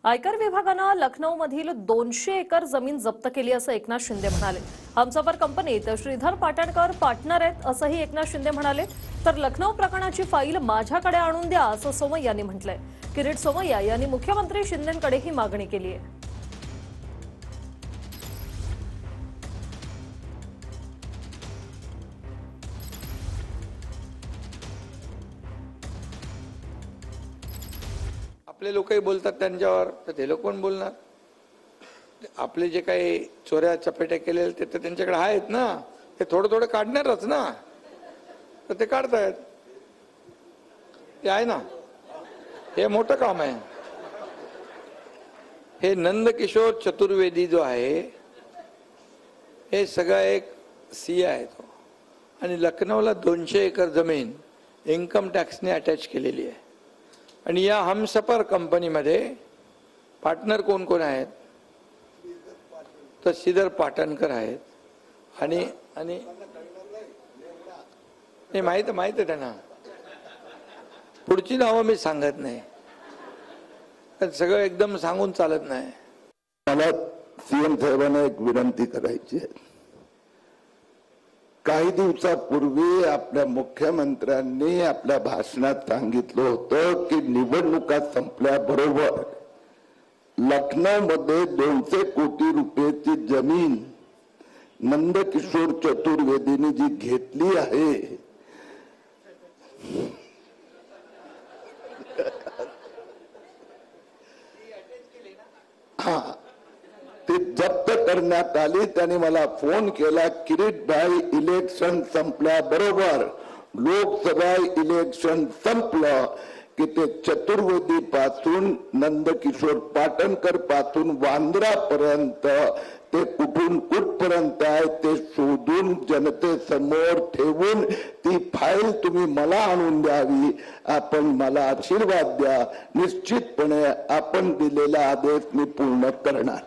आयकर विभागानं लखनौमधील 200 एकर जमीन जप्त केली असं एकनाथ शिंदे म्हणाले। हमसफर कंपनीत श्रीधर पाटणकर पार्टनर आहेत असंही एकनाथ शिंदे म्हणाले। तर लखनौ प्रकरणाची फाईल माझ्याकडे आणून द्या असं सोमय्या यांनी म्हटलंय। किरीट सोमय्या यांनी मुख्यमंत्री शिंदेंकडे ही मागणी केली आहे। आपले लोकही बोलतात त्यांच्यावर, तर ते लोक कोण बोलणार? आपले जे काही चोऱ्या चपेटे केलेले ते तर त्यांच्याकडे आहेत ना, ते थोडं थोडं काढणारच ना, तर ते काढतायत, ते आहे ना, हे मोठं काम आहे। हे नंदकिशोर चतुर्वेदी जो आहे हे सगळा एक सीए आहे तो, आणि लखनौला 200 एकर जमीन इन्कम टॅक्सने अटॅच केलेली आहे। आणि या हमसफर कंपनीमध्ये पार्टनर कोण कोण आहेत? तर श्रीधर पाटणकर आहेत आणि आणि हे माहित आहे त्यांना, पुढची नावं मी सांगत नाही, सगळं एकदम सांगून चालत नाही। मला सीएम साहेबांना एक विनंती करायची आहे। काही दिवसापूर्वी आपल्या मुख्यमंत्र्यांनी आपल्या भाषणात सांगितलं होतं की निवडणुका संपल्याबरोबर लखनौमध्ये 200 कोटी रुपयाची जमीन नंदकिशोर चतुर्वेदींनी जी घेतली आहे ती जप्त करण्यात आली। त्यांनी मला फोन केला, किरीट भाई इलेक्शन संपल्याबरोबर, लोकसभा इलेक्शन संपलं की ते चतुर्वेदी पासून नंदकिशोर पाटणकर पासून वांद्रापर्यंत ते कुठून कुठपर्यंत आहे ते शोधून जनतेसमोर ठेवून ती फाईल तुम्ही मला आणून द्यावी। आपण मला आशीर्वाद द्या, निश्चितपणे आपण दिलेला आदेश मी पूर्ण करणार।